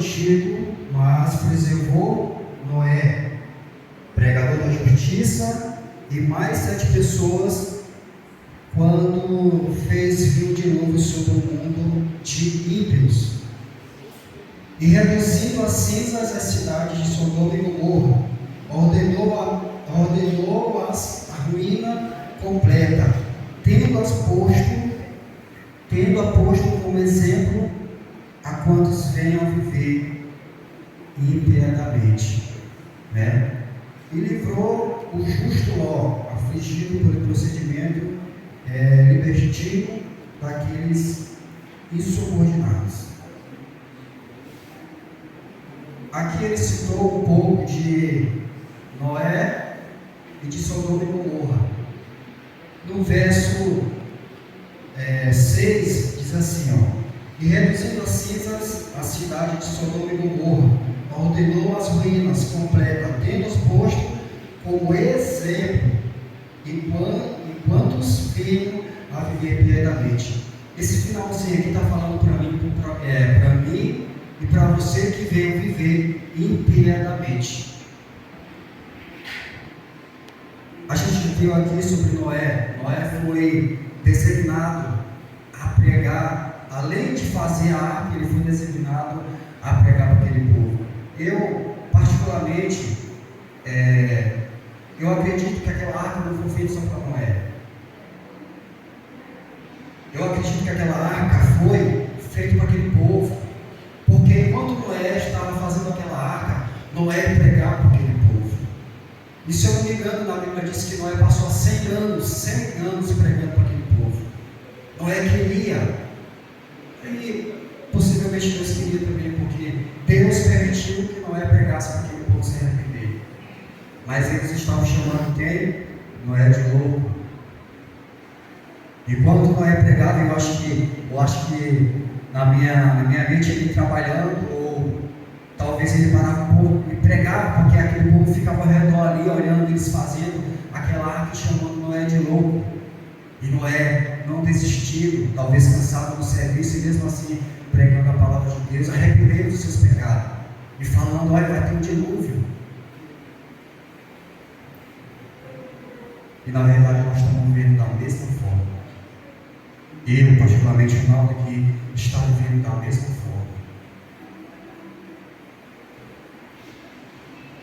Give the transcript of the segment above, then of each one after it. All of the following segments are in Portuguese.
antigo, mas preservou Noé, pregador da justiça, e mais 7 pessoas, quando fez vir de novo sobre o mundo de ímpios, e reduzindo a cinzas as cidades de Sodoma e Gomorra, ordenou-as a ruína completa, tendo-a posto como exemplo a quantos venham viver impiedamente, né? E livrou o justo Ló, afligido pelo procedimento libertino daqueles insubordinados. Aqui ele citou um pouco de Noé e de Sodoma e Gomorra. No verso 6 diz assim, e reduzindo as cinzas a cidade de Sodoma e Gomorra, ordenou as ruínas completas, tendo-os posto como exemplo, enquanto vinham a viver piedamente. Esse finalzinho aqui está falando para mim e para você que veio viver impiedamente. A gente viu aqui sobre Noé. Noé foi designado a pregar, além de fazer a arca, ele foi designado a pregar para aquele povo. Eu, particularmente, eu acredito que aquela arca não foi feita só para Noé. Eu acredito que aquela arca foi feita para aquele povo, porque enquanto Noé estava fazendo aquela arca, Noé pregava para aquele povo. E se eu não me engano, na Bíblia diz que Noé passou 100 anos pregando para aquele povo. Noé queria, e possivelmente Deus queria também, porque Deus permitiu que Noé pregasse para aquele povo se arrepender. Mas eles estavam chamando quem? Noé de louco. E quando Noé pregava, eu acho que na minha mente ele trabalhando, ou talvez ele parava um pouco e pregava, porque aquele povo ficava ao redor ali, olhando eles fazendo aquela arca, chamando Noé de louco. E Noé não desistiu, talvez cansado do serviço, e mesmo assim pregando a palavra de Deus, arrependendo dos seus pecados, e falando, olha, vai ter um dilúvio. E na verdade nós estamos vivendo da mesma forma. Eu, particularmente, o Naldo aqui, está vivendo da mesma forma.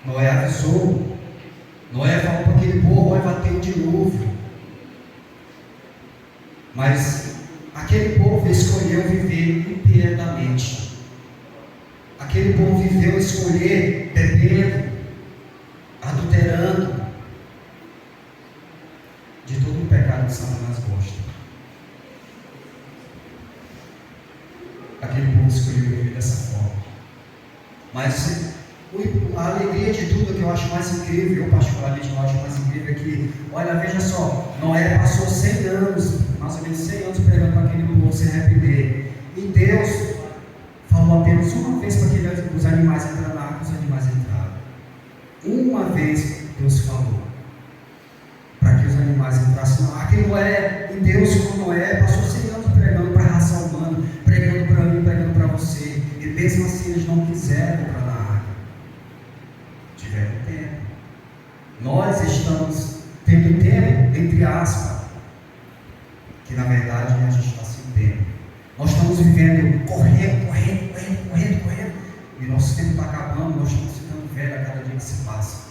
Noé avisou, Noé falou para aquele povo, olha, vai ter um dilúvio. Mas aquele povo escolheu viver impiedamente. Aquele povo escolher bebendo, adulterando, de todo o pecado que Satanás gosta. Aquele povo escolheu viver dessa forma. Mas a alegria de tudo que eu acho mais incrível, eu particularmente eu acho mais incrível, é que, olha, veja só, Noé passou 100 anos, mais ou menos 100 anos pregando para aquele povo se arrepender. E Deus falou apenas uma vez para os animais entrarem na arca, os animais entraram. Uma vez Deus falou para que os animais entrassem na arca. E Deus com Noé passou 100 anos pregando para a raça humana, pregando para mim, pregando para você. E mesmo assim eles não quiseram entrar na arca. Tiveram tempo. Nós estamos tendo tempo, entre aspas, que na verdade a gente está sem tempo. Nós estamos vivendo correndo, e nosso tempo está acabando, nós estamos ficando velhos a cada dia que se passa.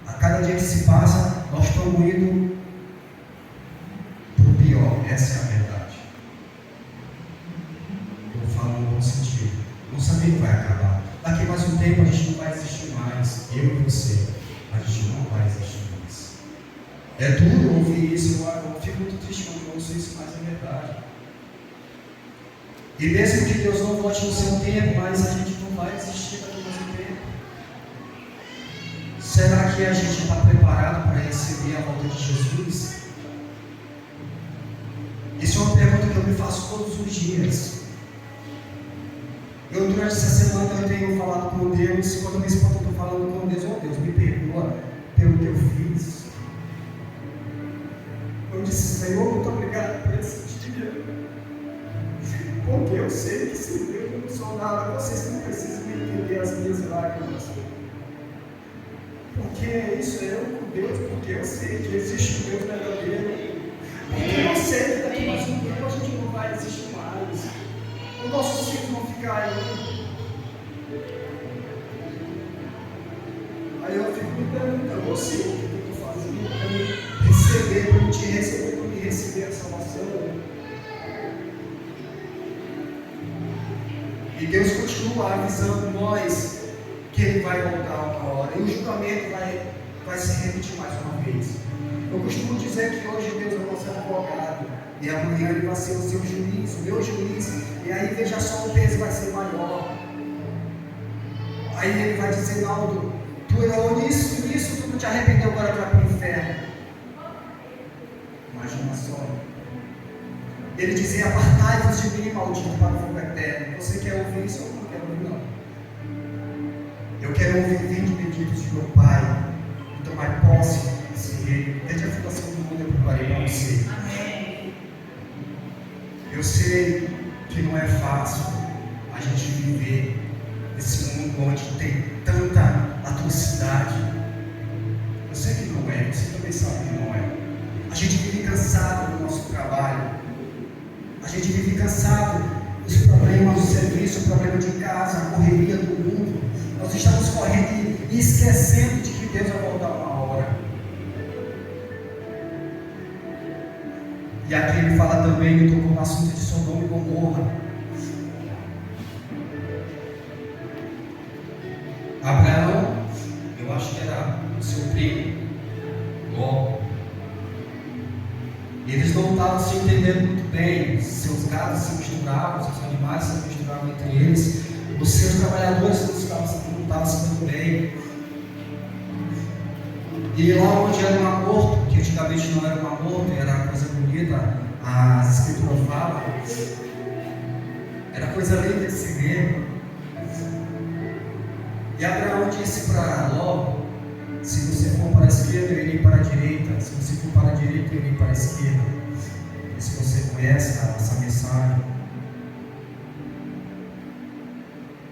A cada dia que se passa, nós estamos indo para o pior, essa é a verdade. Eu falo no bom sentido. Não sabia que vai acabar. Daqui mais um tempo a gente não vai existir mais. Eu e você, a gente não vai existir mais. É duro ouvir isso, eu fico muito triste quando eu ouço isso, mas é verdade. E mesmo que Deus não volte no seu tempo, mas a gente não vai existir daqui mais um tempo. Será que a gente está preparado para receber a volta de Jesus? Isso é uma pergunta que eu me faço todos os dias. Eu, durante essa semana, eu tenho falado com Deus. Quando me espanto, eu estou falando com Deus. Oh Deus, me perdoa pelo que eu fiz. Eu disse, Senhor, muito obrigado por esse dia. Porque eu sei que se Deus não sou nada, vocês não Porque isso é eu com Deus, porque eu sei que existe um Deus verdadeiro. Porque eu sei que daqui mais um tempo a gente não vai existir mais. Os nossos filhos vão ficar aí. Aí eu fico me perguntando, você, o que eu estou fazendo para me receber, para me te receber, para me receber a salvação? E Deus continua avisando nós que Ele vai voltar uma hora. E o julgamento vai se repetir mais uma vez. Eu costumo dizer que hoje Deus é o nosso advogado. E amanhã Ele vai ser o seu juiz, o meu juiz. E aí veja só, o peso vai ser maior. Aí Ele vai dizer, Naldo, tu errou nisso, tu não te arrependeu, agora tu vai para o inferno. Imagina só. Ele dizia, apartai-vos de mim, maldito, para o fogo eterno. Você quer ouvir isso ou não quer ouvir, não? Eu quero ouvir, vinde benditos de meu Pai, e tomar posse desse reino. Desde a fundação do mundo eu preparei para você. Amém. Eu sei que não é fácil a gente viver nesse mundo onde tem tanta atrocidade. Eu sei que não é, você também sabe que não é. A gente vive cansado do nosso trabalho. A gente vive cansado dos problemas do serviço, o problema de casa, a correria do mundo. Nós estamos correndo e esquecendo de que Deus vai voltar uma hora. E aqui ele fala também, ele tocou no assunto de Sodoma e Gomorra. Abraão, eu acho que era o seu primo, Ló. Eles não estavam se entendendo muito bem, seus gados se misturavam, seus animais se misturavam entre eles, os seus trabalhadores não estavam se dando bem. E lá onde era um aborto, que antigamente não era um aborto, era uma coisa bonita, as escrituras falam, era coisa linda de se ver. E Abraão disse para Ló, se você for para a esquerda, eu irei para a direita. Se você for para a direita, eu irei para a esquerda. E se você conhece essa mensagem.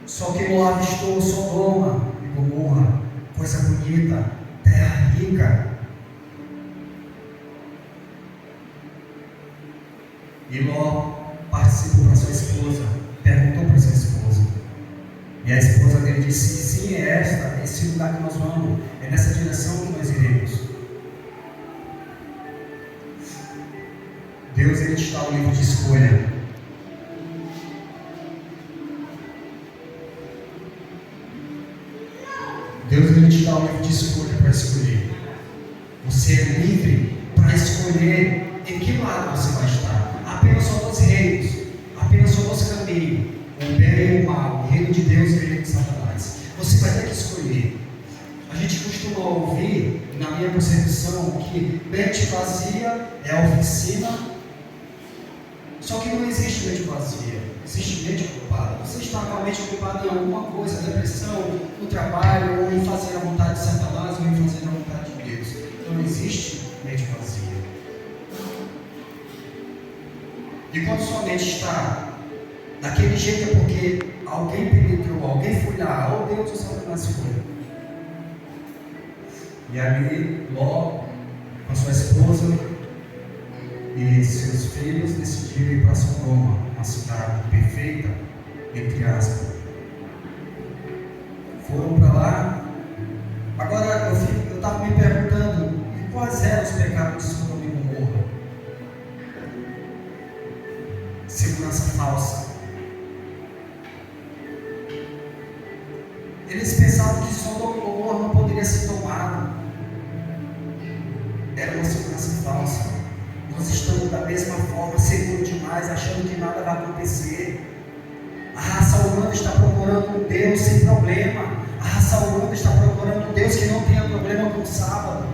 Só que Ló avistou Sodoma e Gomorra, coisa bonita, terra rica. E Ló participou para sua esposa, perguntou para sua esposa. E a esposa dele disse, sim, é esse lugar que nós vamos, é nessa direção que nós iremos. Deus, Ele te dá o livro de escolha. Deus, Ele te dá o livro de escolha para escolher. Você é livre para escolher em que lado você vai estar. Apenas só dois reinos, apenas só dois caminhos, o bem e o mal, o reino de Deus e o reino de Satanás. Você vai ter que escolher. A gente costuma ouvir, na minha percepção, que mente vazia é a oficina. Só que não existe mente vazia, existe mente ocupada. Você está com a mente ocupada em alguma coisa, depressão, no trabalho, ou em fazer a vontade de Satanás, ou em fazer a vontade de Deus. Então não existe mente vazia. E quando sua mente está daquele jeito, é porque alguém penetrou, alguém foi lá, ou Deus ou Satanás foi. E ali, Ló, com a sua esposa e seus filhos, decidiram ir para Sodoma, uma cidade perfeita, entre aspas. Foram para lá. Agora eu estava me perguntando, quais eram os pecados de Sodoma e Gomorra? Segurança falsa. Eles pensavam que Sodoma e Gomorra não poderia ser tomado. Era uma segurança falsa. Nós estamos da mesma forma, seguros demais, achando que nada vai acontecer. A raça humana está procurando um Deus sem problema. A raça humana está procurando um Deus que não tenha problema com o sábado.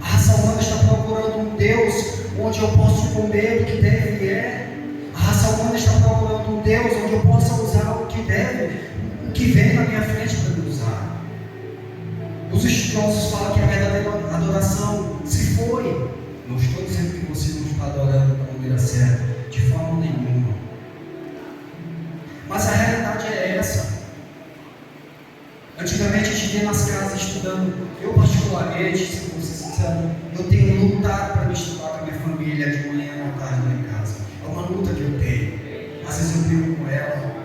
A raça humana está procurando um Deus onde eu posso comer o que deve e é. A raça humana está procurando um Deus onde eu possa usar o que deve, o que vem na minha frente para me usar. Os estudiosos falam que a verdadeira adoração se foi. Não estou dizendo que você não está adorando da maneira certa, de forma nenhuma. Mas a realidade é essa. Antigamente a gente via nas casas estudando. Eu particularmente, se vou ser sincero, eu tenho lutado para me estudar com a minha família de manhã à tarde lá em casa. É uma luta que eu tenho. Às vezes eu brigo com ela.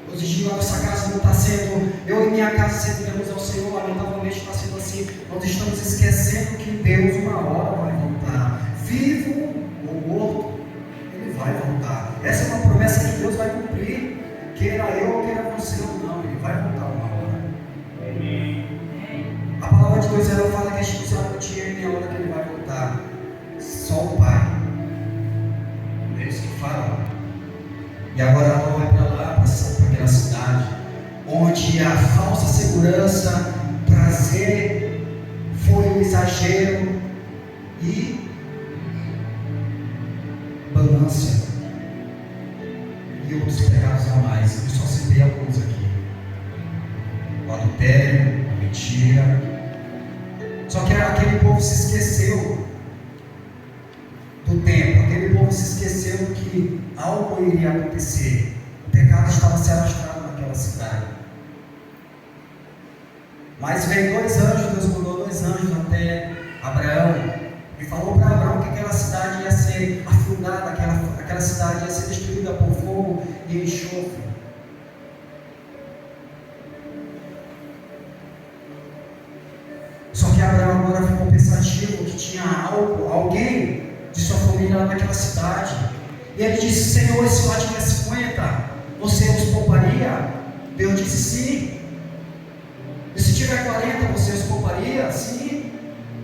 Hoje em dia a nossa casa não está sendo, eu e minha casa servimos ao Senhor, lamentavelmente está sendo assim. Nós estamos esquecendo que Deus uma hora vai voltar. Vivo ou morto, Ele vai voltar. Essa é uma promessa que Deus vai cumprir. Queira eu ou queira você ou não, Ele vai voltar uma hora. A palavra de Deus ela fala que a gente não sabe o dia nem a hora que Ele vai voltar. Só o Pai. É isso que fala. E agora ela vai para lá, para aquela cidade, onde a falsa segurança, prazer, foi um exagero e ganância e outros pecados a mais. Eu só citei alguns aqui: o adultério, a mentira. Só que aquele povo se esqueceu do tempo, aquele povo se esqueceu que algo iria acontecer. O pecado estava se alastrando naquela cidade. Mas veio dois anjos, Deus mandou dois anjos até Abraão e falou para Abraão que aquela cidade ia ser afundada, aquela cidade ia ser destruída por fogo e enxofre. Só que Abraão agora ficou pensativo que tinha alguém de sua família lá naquela cidade. E ele disse: Senhor, se lá tiver 50, você os pouparia? Deus disse sim. E se tiver 40, você os pouparia? Sim.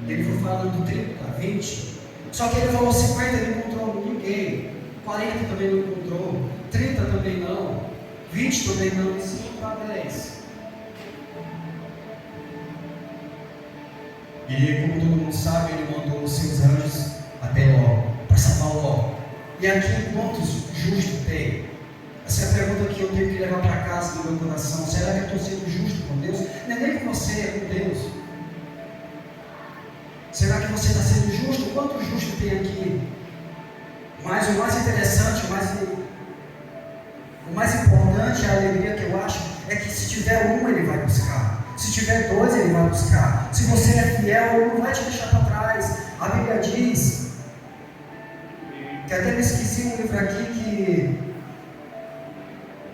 Ele foi falando 30, 20. Só que ele falou 50, ele não encontrou ninguém. 40 também não encontrou. 30 também não. 20 também não. E se encontrar 10. E como todo mundo sabe, ele mandou os seus anjos até Ló, para salvar Ló. E aqui quantos justos tem? Essa é a pergunta que eu tenho que levar para casa no meu coração. Será que eu estou sendo justo com Deus? Não é nem com você, é com Deus. Será que você está sendo justo? Quantos justos tem aqui? Mas o mais interessante, o mais importante, a alegria que eu acho, é que se tiver um, ele vai buscar. Se tiver dois, ele vai buscar. Se você é fiel, ele não vai te deixar para trás. A Bíblia diz, que até me esqueci um livro aqui, que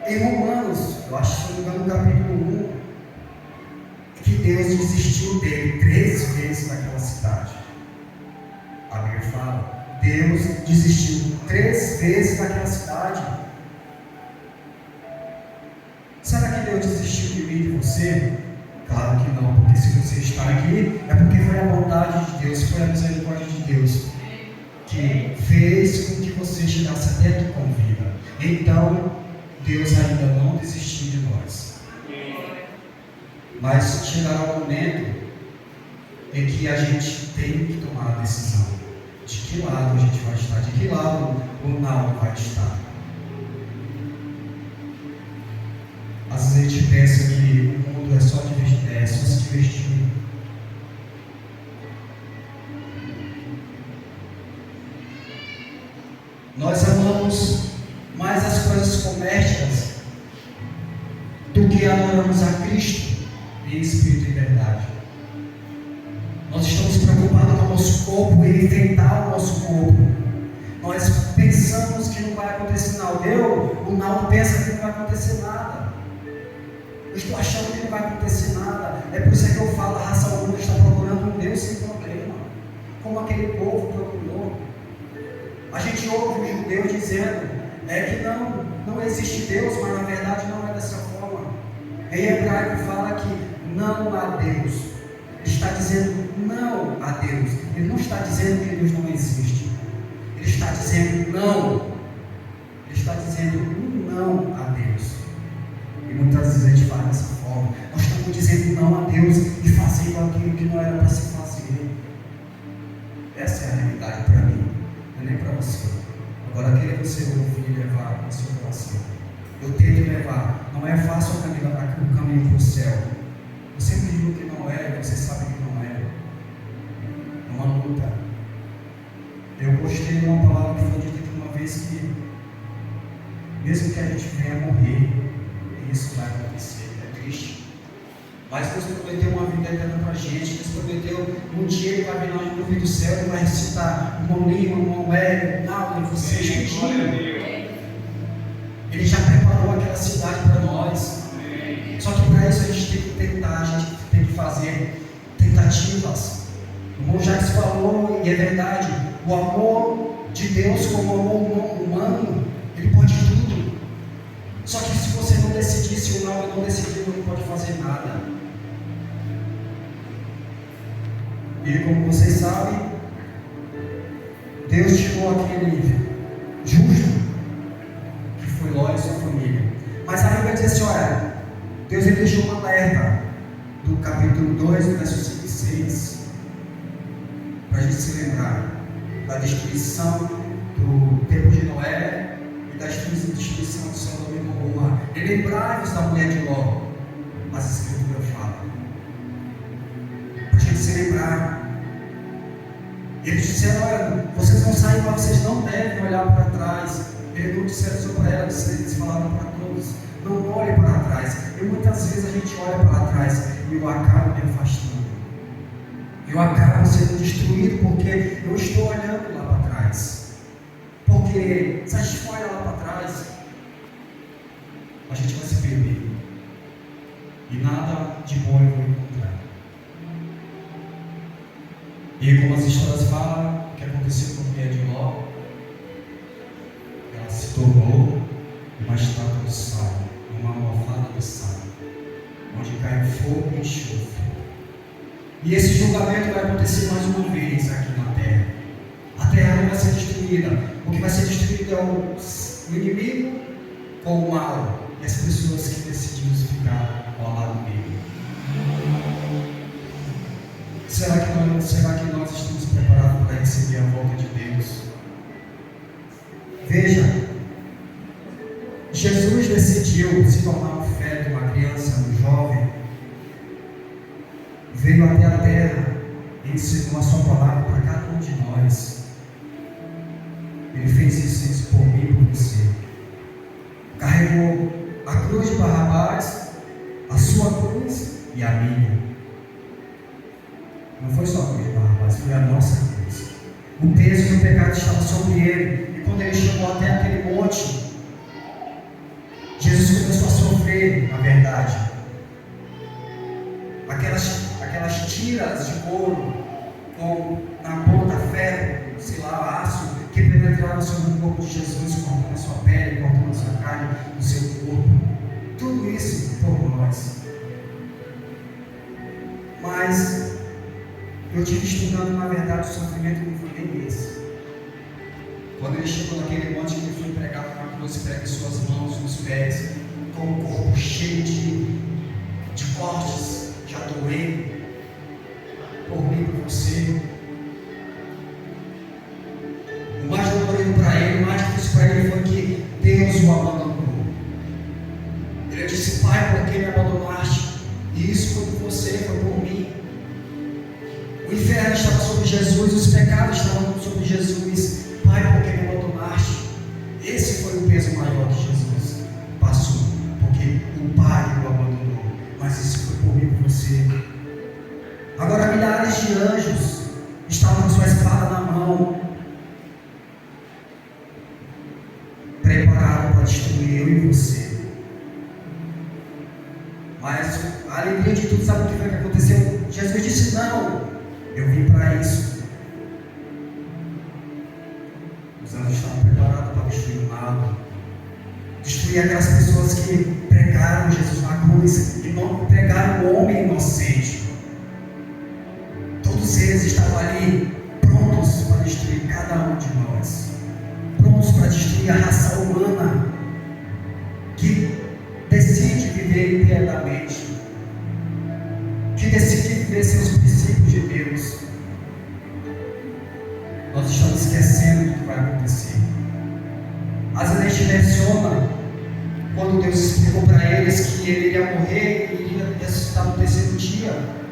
em Romanos, eu acho que no capítulo 1, que Deus desistiu dele 3 vezes naquela cidade. A Bíblia fala, Deus desistiu 3 vezes naquela cidade. Será que Deus desistiu de mim e de você? Claro que não, porque se você está aqui, é porque foi a vontade de Deus, foi a misericórdia de Deus que fez com que você chegasse até aqui com vida. Então, Deus ainda não desistiu de nós. Mas chegará o momento em que a gente tem que tomar a decisão de que lado a gente vai estar, de que lado o Naldo vai estar. Às vezes a gente pensa que o mundo é só se divertir. Nós amamos mais as coisas comércias do que adoramos a Cristo em espírito e verdade. Nós estamos preocupados com o nosso corpo e enfeitar o nosso corpo. Nós pensamos que não vai acontecer nada. O Naldo pensa que não vai acontecer nada. Eu estou achando que não vai acontecer nada. É por isso que eu falo, a raça humana está procurando um Deus sem problema, como aquele povo procurou. A gente ouve os judeus dizendo que não existe Deus, mas na verdade não é dessa forma. Em hebraico fala que não há Deus. Ele está dizendo não a Deus. Ele não está dizendo que Deus não existe. Ele está dizendo não. Ele está dizendo um não a Deus. E muitas vezes a gente fala dessa forma. Nós estamos dizendo não a Deus e fazendo aquilo que não era para se fazer. Essa é a realidade para mim, não é nem para você. Agora, queria você ouvir e levar para o seu coração. Eu tento levar. Não é fácil o caminho para o céu. Eu sempre digo que não é, você sabe que não é. É uma luta. Eu gostei de uma palavra que foi dita uma vez que, mesmo que a gente venha morrer, isso vai acontecer. É triste. Mas Deus prometeu uma vida eterna para a gente. Deus prometeu um dia Ele vai vir lá no ouvido do céu e vai recitar irmão Lima, irmão Hélio, Naldo, vocês pedindo. Ele já preparou aquela cidade para nós. Só que para isso a gente tem que tentar, a gente tem que fazer tentativas. O irmão Jacques falou, e é verdade, o amor de Deus como o amor humano, ele pode tudo. Só que se você não decidir, se o Naldo não decidir, não pode fazer nada. E como vocês sabem, Deus tirou aquele justo, que foi Ló e sua família. Mas a Bíblia diz assim, olha, Deus ele deixou uma alerta do capítulo 2, versos 5 e 6, para a gente se lembrar da destruição do tempo de Noé e da destruição de Sodoma e Gomorra. E lembrai-vos da mulher de Ló, as Escrituras falam, para a gente se lembrar. Eles disseram, olha, vocês vão sair, mas vocês não devem olhar para trás. Ele não disseram só para ela, eles falaram para todos, não olhe para trás. E muitas vezes a gente olha para trás e eu acabo me afastando. Eu acabo sendo destruído porque eu estou olhando lá para trás. Porque se a gente for olhar lá para trás, a gente vai se perder. E nada de bom eu vou encontrar. E como as histórias falam, o que aconteceu com a mulher de Ló, ela se tornou uma estátua de sal, uma almofada de sal, onde cai fogo e enxofre. E esse julgamento vai acontecer mais uma vez aqui na terra. A terra não vai ser destruída. O que vai ser destruído é o inimigo com o mal e as pessoas que decidiram ficar ao lado dele. Será que nós estamos preparados para receber a volta de Deus? Veja, Jesus decidiu se tornar um feto, uma criança, um jovem. Veio até a terra e ensinou a sua palavra para cada um de nós. Ele fez isso por mim e por você. Carregou a cruz de Barrabás, a sua cruz e a minha. Não foi só a cruz de Barrabás, foi a nossa cruz. O peso do pecado estava sobre ele. E quando ele chegou até aquele monte, Jesus começou a sofrer, na verdade. Aquelas tiras de couro na ponta ferro, sei lá, aço, que penetrava sobre o corpo de Jesus, cortando a sua pele, cortando a sua carne, o seu corpo. Tudo isso por nós. Mas eu tive estudando, na verdade, o sofrimento não foi nem esse. Quando ele chegou naquele monte, ele foi pregado na cruz, prega em suas mãos, nos pés, com o corpo cheio de cortes, já doendo, por mim, por você. O mais dolorido para ele, o mais difícil para ele foi que Deus o abandonou. Ele disse, Pai, por que me abandonaste? E isso foi por você, foi por mim. O inferno estava sobre Jesus, os pecados estavam sobre Jesus. Pai, por que me abandonaste? Esse foi o peso maior que Jesus passou, porque o Pai o abandonou. Mas isso foi por mim e por você. Agora milhares de anjos estavam com sua espada na mão, preparados para destruir eu e você. Mas a alegria de tudo, sabe o que foi que aconteceu? Jesus disse, não, eu vim para isso. Os anjos estavam preparados para destruir o mal, destruir aquelas pessoas que pregaram Jesus na cruz e não pregaram o homem inocente. Todos eles estavam ali prontos para destruir cada um de nós, prontos para destruir a raça humana que decide viver impiedamente, que decide viver sem os princípios de Deus. Nós estamos esquecendo do que vai acontecer. Às vezes a gente menciona quando Deus explicou para eles que ele iria morrer e iria ressuscitar no terceiro dia.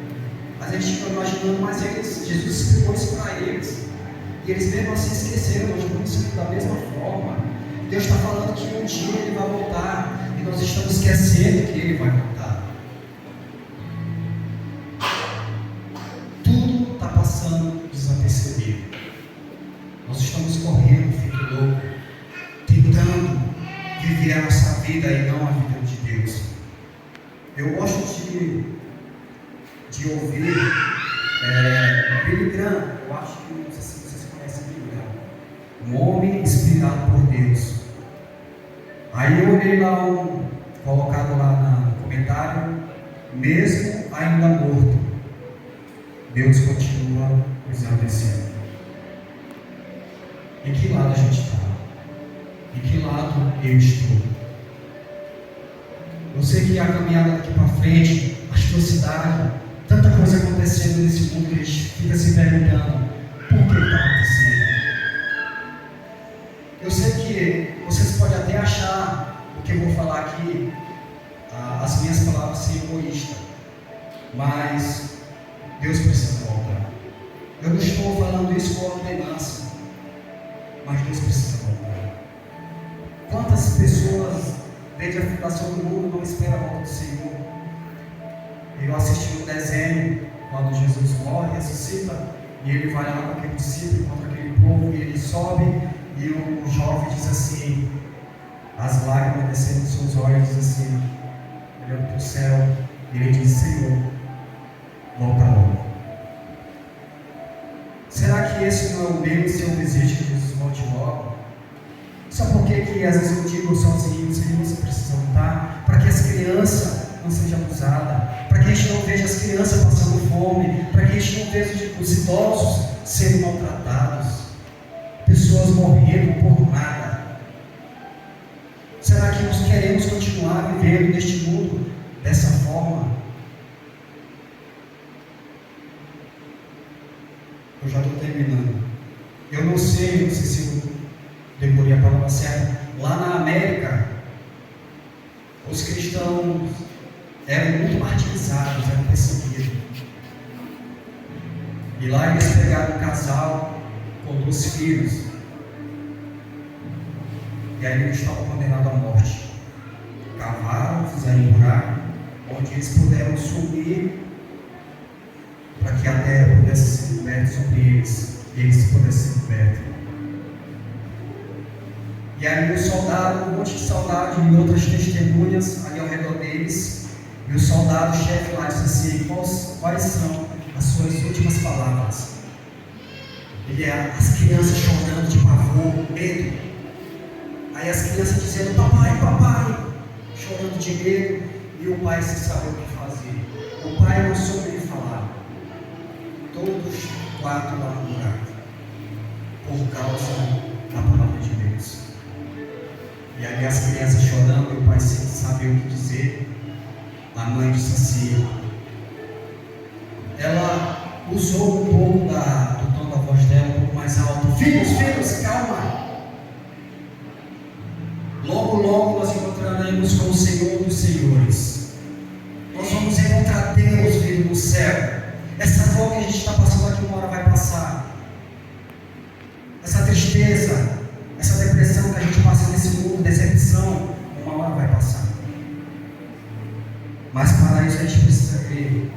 A gente fica imaginando, mas Jesus explicou isso para eles. E eles mesmo assim esqueceram, nós vamos ensinar da mesma forma. Deus está falando que um dia ele vai voltar. E nós estamos esquecendo que ele vai voltar. Aí eu olhei lá, colocado lá no comentário, mesmo ainda morto, Deus continua usando esse homem. Em que lado a gente está? Em que lado eu estou? Eu sei que a caminhada daqui para frente, a atrocidade, tanta coisa acontecendo nesse mundo, que a gente fica se perguntando, por que está acontecendo? Eu sei que vocês podem até achar o que eu vou falar aqui, as minhas palavras ser egoísta, mas Deus precisa voltar. Eu não estou falando isso com ordenança, mas Deus precisa voltar. Quantas pessoas, desde a fundação do mundo, não esperam a volta do Senhor? Eu assisti um desenho, quando Jesus morre, ressuscita, e ele vai lá com aquele discípulo, contra aquele povo, e ele sobe, e o jovem diz assim, as lágrimas descendo dos seus olhos, diz assim, olhando para o céu, e ele diz, Senhor, volta logo. Será que esse não é o meu e seu desejo que Jesus volte logo? Sabe por que às vezes eu digo sozinho, Senhor, você precisa voltar? Para que as crianças não sejam abusadas, para que a gente não veja as crianças passando fome, para que a gente não veja os idosos sendo maltratados, pessoas morrendo por nada. Será que nós queremos continuar vivendo neste mundo dessa forma? Eu já estou terminando. Eu não sei se eu decorei a palavra certa. Lá na América, os cristãos eram muito martirizados, eram perseguidos. E lá eles pegaram um casal com 2 filhos. E aí eles estavam condenados à morte. Cavaram, fizeram um buraco, onde eles puderam sumir, para que a terra pudesse ser liberta sobre eles, e eles pudessem ser libertos. E aí o soldado, um monte de soldado e outras testemunhas ali ao redor deles, e o soldado-chefe lá disse assim, quais são as suas últimas palavras? E as crianças chorando de pavor, medo. Aí as crianças dizendo, papai, papai, chorando de medo, e o pai sem saber o que fazer. O pai não soube lhe falar. Todos 4 lá no buraco, por causa da palavra de Deus. E ali as crianças chorando, e o pai sem saber o que dizer. A mãe disse assim, ela usou um pouco do tom da voz dela, um pouco mais alto, filhos, calma. Logo, logo nós encontraremos com o Senhor dos Senhores. Nós vamos encontrar Deus vindo no céu. Essa dor que a gente está passando aqui uma hora vai passar. Essa tristeza, essa depressão que a gente passa nesse mundo, decepção, uma hora vai passar. Mas para isso a gente precisa crer.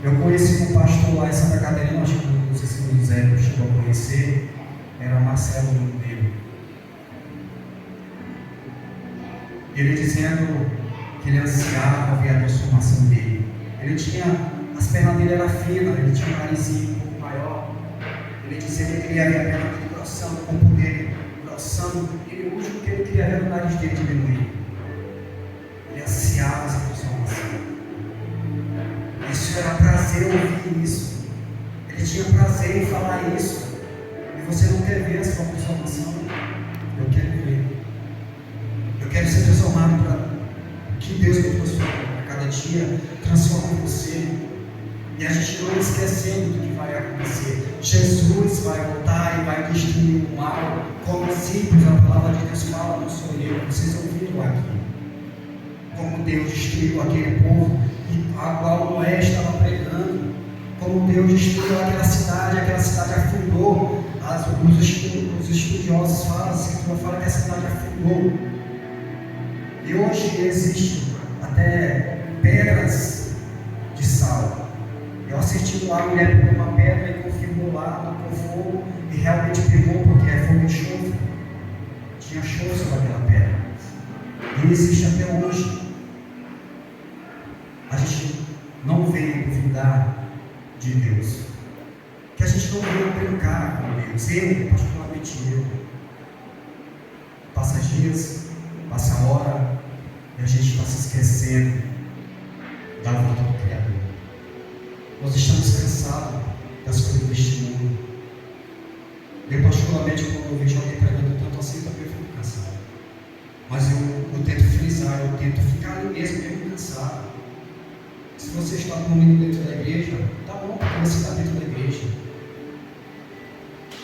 Eu conheci um pastor lá em Santa Catarina, acho que não sei se o José chegou a conhecer, era Marcelo Monteiro. Ele dizendo que ele ansiava ver a transformação dele. Ele tinha, as pernas dele eram finas, ele tinha um narizinho um pouco maior. Ele dizia que ele queria ver a perna dele grossando, o corpo dele grossando, e o último que ele queria ver o nariz dele diminuir. Ele ansiava essa transformação. Isso era prazer ouvir isso. Ele tinha prazer em falar isso. E você não quer ver a sua transformação? Eu quero ver. Eu quero ser transformado para que Deus me transforme a cada dia, transforme você. E a gente não esquecendo do que vai acontecer. Jesus vai voltar e vai destruir o mal. Como simples a palavra de Deus fala, não sou eu. Vocês ouviram aqui. Como Deus destruiu aquele povo a qual Noé estava pregando. Como Deus destruiu aquela cidade afundou. Os estudiosos falam, a Escritura fala que a cidade afundou. E hoje existe até pedras de sal. Eu assisti lá, a mulher pegou uma pedra e confirmou lá, com fogo, e realmente pegou, porque é fogo de enxofre. Tinha enxofre sobre aquela pedra. E existe até hoje. A gente não veio duvidar de Deus. Que a gente não veio brincar com Deus. Eu, particularmente eu. passa dias, passa hora, e a gente está se esquecendo da volta do Criador. Nós estamos cansados das coisas deste mundo. Eu, particularmente, quando eu vejo alguém pregando tanto assim, também fico cansado. Mas eu tento frisar, eu tento ficar ali mesmo cansado. Se você está dormindo dentro da igreja, tá bom, porque você está dentro da igreja.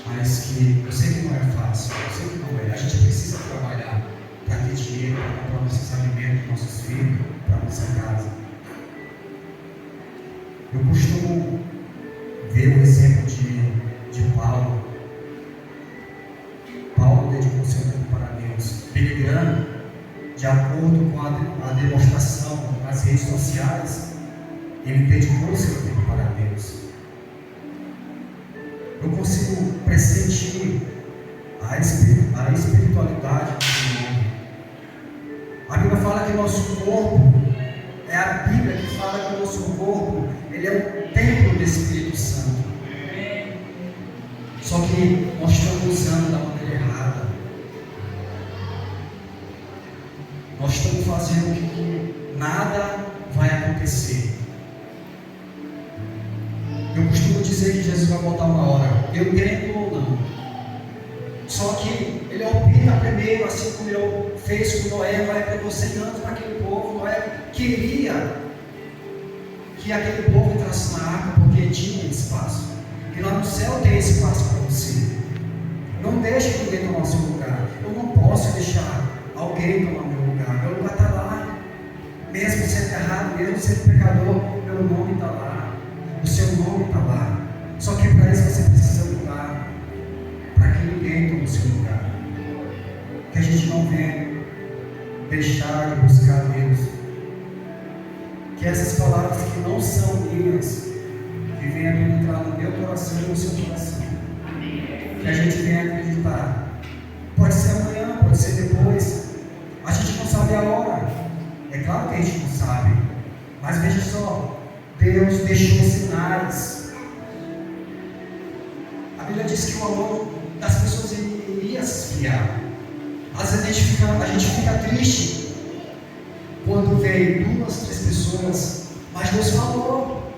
Mas que eu sei que não é fácil, eu sei que não é. A gente precisa trabalhar para ter dinheiro, para comprar nossos alimentos, nossos filhos, para nossa casa. Eu costumo ver o exemplo de Paulo. Paulo dedicou seu tempo para Deus. Billy Graham, de acordo com a demonstração nas redes sociais, ele dedicou seu tempo para Deus. Eu consigo pressentir a espiritualidade do mundo. A Bíblia fala que o nosso corpo, é a Bíblia que fala que o nosso corpo, ele é um templo do Espírito Santo. Só que nós estamos usando da maneira errada. Nós estamos fazendo que nada vai acontecer. Eu costumo dizer que Jesus vai voltar uma hora, eu creio ou não. Só que ele opta primeiro, assim como ele fez com Noé. Noé pegou 100 anos para aquele povo. Noé queria que aquele povo entrasse na arca, porque tinha espaço. E lá no céu tem espaço para você. Não deixe ninguém tomar o seu lugar. Eu não posso deixar alguém tomar meu lugar. Meu lugar está lá. Mesmo sendo errado, mesmo sendo pecador, meu nome está lá. O seu nome está lá. Só que para isso você precisa lutar, para que ninguém tome o seu lugar. Que a gente não venha deixar de buscar Deus. Que essas palavras que não são minhas, que venham entrar no meu coração e no seu coração. Que a gente venha acreditar. Pode ser amanhã, pode ser depois. A gente não sabe a hora. É claro que a gente não sabe. Mas veja só, Deus deixou sinais. A Bíblia diz que o amor das pessoas iria se esfriar. Às vezes a gente fica triste quando vê 2, 3 pessoas, mas Deus falou.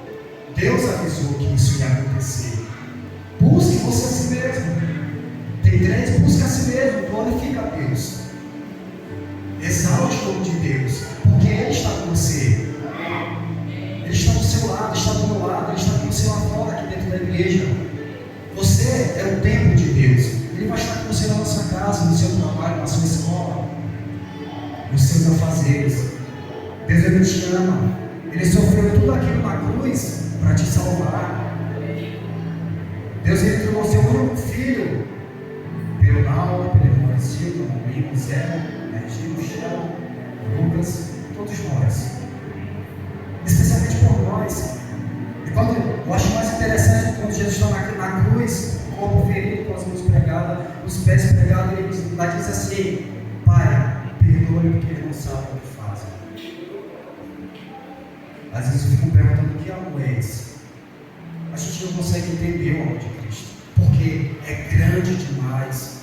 Deus avisou que isso ia acontecer. Busque você a si mesmo. Tem 3, busca a si mesmo, glorifica a Deus. Exalte o nome de Deus, porque Ele está com você. Ele está do seu lado, está do meu lado, Ele está com você lá fora, aqui dentro da igreja. Você é o templo de Deus. Ele vai estar com você na sua casa, no seu trabalho, na sua escola, nos seus afazeres. Deus, Ele te ama. Ele sofreu tudo aquilo na cruz para te salvar. Deus, Ele trouxe o seu único filho, pelo Nauro, pelo irmão Silvio, o amigo Zé, Gil, Michel, Lucas, todos nós. Especialmente por nós. E quando eu acho mais interessante, quando Jesus está na cruz, o corpo ferido, com as mãos pregadas, os pés pregados, ele lá diz assim: Pai, perdoe porque eles não sabem o que fazem. Às vezes eu fico perguntando: que amor é esse? A gente não consegue entender o amor de Cristo, porque é grande demais.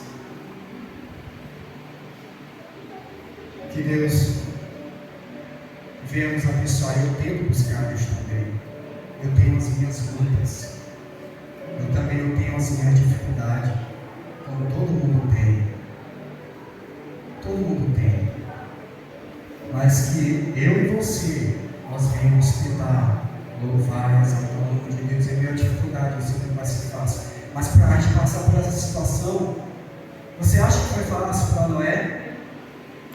Que Deus venha nos abençoar. Eu tento buscar Deus também. Eu tenho as minhas lutas. Eu também tenho as minhas dificuldades. Como todo mundo tem. Todo mundo tem. Mas que eu e você, nós venhamos tentar louvar, exaltar o nome de Deus. É minha dificuldade, eu sei que não vai ser fácil. Mas para a gente passar por essa situação, você acha que foi fácil para Noé?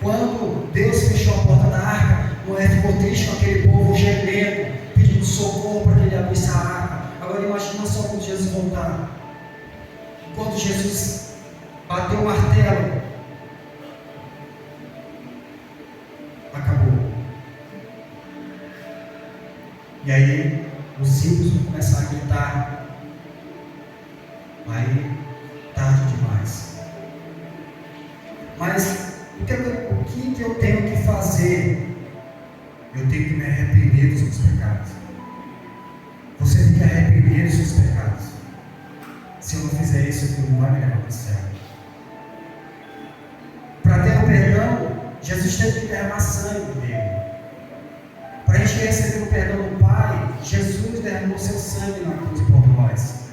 Quando Deus fechou a porta da arca, Noé ficou triste com aquele povo gemendo, pedindo socorro para que ele abrisse a arca. Agora imagina só quando Jesus voltar. Quando Jesus bateu o martelo, acabou. E aí os ímpios vão começar a gritar. Aí tarde demais. Mas o que eu tenho que fazer? Eu tenho que me arrepender dos meus pecados. Você tem que arrepender dos seus pecados. Se eu não fizer isso, Deus não vai me levar para o céu. Para receber o perdão do Pai, Jesus derramou seu sangue na cruz por nós.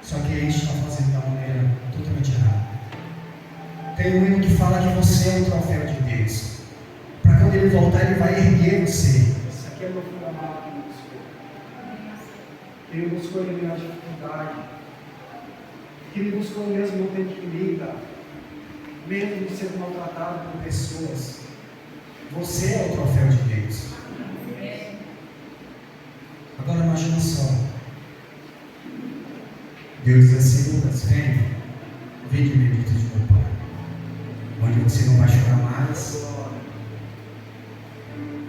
Só que a gente está fazendo da maneira totalmente errada. Tem um hino que fala que você é o troféu de Deus. Para quando Ele voltar, Ele vai erguer você. Isso aqui é meu filho amado, meu Senhor. Ele buscou eliminar a dificuldade. Que Ele buscou mesmo não ter limita, mesmo de ser maltratado por pessoas. Você é o troféu de Deus. Agora imagina só. Deus diz assim: Lucas, vem de mim, de meu Pai, onde você não vai chorar mais,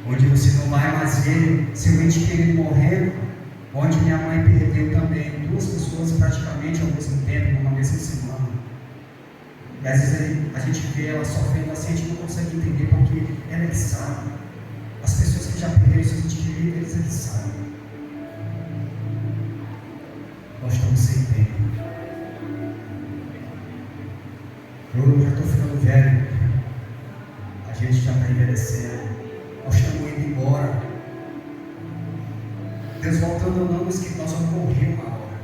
onde você não vai mais ver seu ente querido morrendo, onde minha mãe perdeu também 2 pessoas praticamente ao mesmo tempo, numa mesma semana. E às vezes a gente vê ela sofrendo assim, a gente não consegue entender, porque ela é que sabe. As pessoas que já perderam seus entes queridos, eles é que sabem. Nós estamos sem tempo. Eu já estou ficando velho. A gente já está envelhecendo. Nós estamos indo embora. Deus voltando ou não, diz que nós vamos morrer uma hora.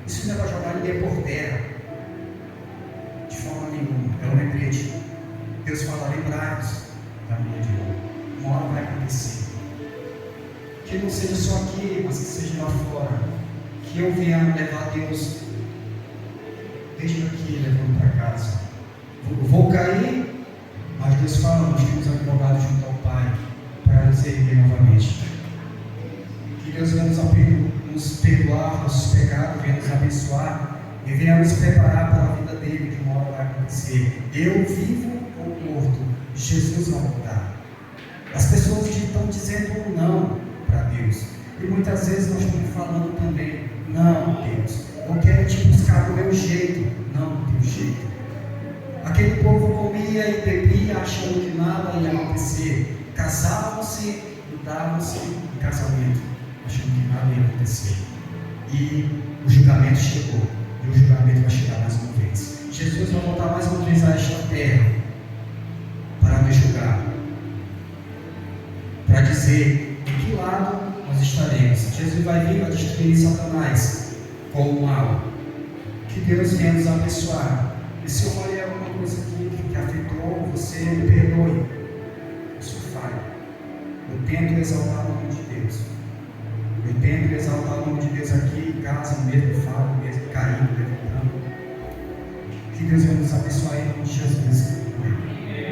Isso não é para jogar ninguém por terra. De forma nenhuma. É um lembrete. Deus fala: lembrai-vos da minha de novo. Uma hora vai acontecer. Que não seja só aqui, mas que seja lá fora. Que eu venha levar Deus desde aqui, levando para casa. Vou cair, mas Deus fala: nós temos advogado junto ao Pai para nos erguer novamente. Que Deus venha nos perdoar nossos pecados, venha nos abençoar e venha nos preparar para a vida dele, que uma hora vai acontecer. Eu vivo ou morto, Jesus vai voltar. As pessoas estão dizendo não para Deus, e muitas vezes nós estamos falando também: não, Deus, eu quero te buscar do meu jeito, não do teu jeito. Aquele povo comia e bebia achando que nada ia acontecer. Casavam-se e davam-se em casamento, achando que nada ia acontecer. E o julgamento chegou, e o julgamento vai chegar mais uma vez. Jesus vai voltar mais uma vez a esta terra para nos julgar, para dizer de que lado nós estaremos. Jesus vai vir para destruir Satanás com o mal. Que Deus venha nos abençoar. E se eu falei alguma coisa aqui que afetou você, me perdoe. Isso falha. Eu tento exaltar o nome de Deus. Eu tento exaltar o nome de